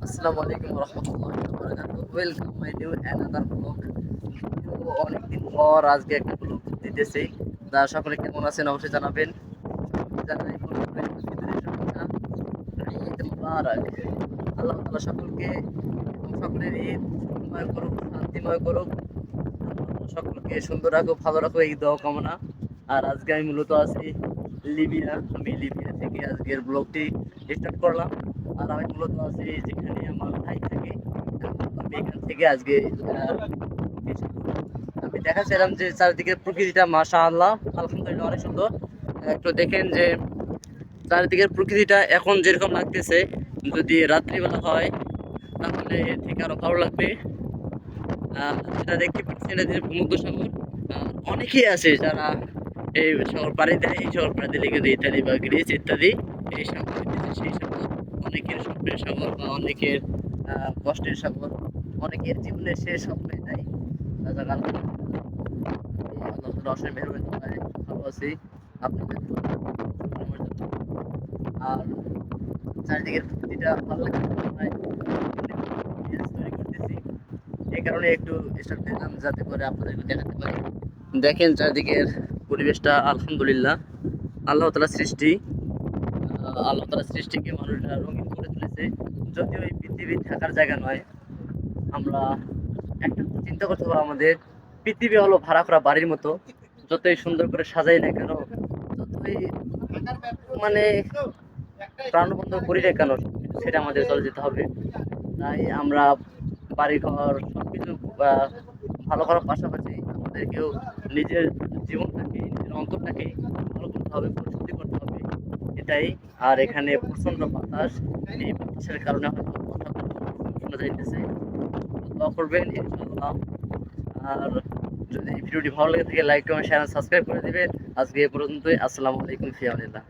আসসালামু আলাইকুম রহমতুল্লাহি ওয়া বারাকাতুহু। Welcome my new another blog. অনেকদিন পর আজকে একটা ব্লগ দিতেছি। আপনারা সকলে কেমন আছেন অবশ্যই জানাবেন। জানাই পবিত্র ঈদের শুভেচ্ছা। ঈদ মুবারক। আল্লাহ তাআলা সকলকে এবং সকলের ঈদ সুখময় করুক, শান্তিময় করুক। সকলকে সুন্দর রাখুক, ভালো রাখুক, এই দোয়া কামনা। আর আজকে আমি মূলত আছি লিবিয়া। আমি লিবিয়া থেকে আজকের ব্লগটি স্টার্ট করলাম। আর আমি মূলত আছি যেখানে আমার ভাই থাকে। আমি এখান থেকে আজকে আমি দেখাচ্ছিলাম যে চারিদিকে প্রকৃতিটা মাশাআল্লাহ আলহামদুলিল্লাহ অনেক সুন্দর। একটু দেখেন যে চারিদিকের প্রকৃতিটা এখন যেরকম লাগতেছে, যদি রাত্রিবেলা হয় তাহলে এর থেকে আরো ভালো লাগবে। যেটা দেখতে পাচ্ছি এটা যে ভূমধ্যসাগর। অনেকেই আছে যারা এই সাগর পাড়ি দেয়, এই সাগর পাড়ি দিলে কিন্তু ইত্যাদি বা গ্রিস ইত্যাদি এই সাগর সেই সাগর অনেকের স্বপ্নের সাগর বা অনেকের কষ্টের সাগর, অনেকের জীবনের শেষ স্বপ্ন এটাই। আল্লাহ তাআলা অসীম মেহেরবানি দোয়ায় ভালো আছি আপনাদের দোয়া আমার জন্য। আর চারিদিকের প্রকৃতিটা ভালো লাগে তৈরি করতেছি, এই কারণে একটু স্টার্ট দিলাম যাতে করে আপনাদেরকে দেখাতে পারি। দেখেন চারিদিকের পরিবেশটা আলহামদুলিল্লাহ আল্লাহ তাআলার সৃষ্টি। আল্লাহ তাআলার সৃষ্টিকে মানুষরা রঙিন করে তুলেছে। যদিও এই পৃথিবী থাকার জায়গা নয়, আমরা একটা চিন্তা করতে হবে আমাদের পৃথিবী হলো ভাড়া করা বাড়ির মতো। যতই সুন্দর করে সাজাই না কেন, যতই মানে প্রাণবন্ত করি না কেন, সেটা আমাদের চলে যেতে হবে। তাই আমরা বাড়িঘর সবকিছু ভালো করার পাশাপাশি আমাদেরকেও নিজের জীবনটাকে, নিজের অন্তরটাকে ভালো করতে হবে, পরিশুদ্ধি করতে হবে, এটাই। আর এখানে প্রচন্ড বাতাস, এই বাতাসের কারণে হয়তো কথাগুলো শোনা যাইতেছে। দোয়া করবেন ইনশাআল্লাহ। আর যদি ভিডিওটি ভালো লেগে থাকে লাইক কমেন্ট শেয়ার সাবস্ক্রাইব করে দিবেন। আজকে এ পর্যন্তই। আসসালামু আলাইকুম ফি আমানিল্লাহ।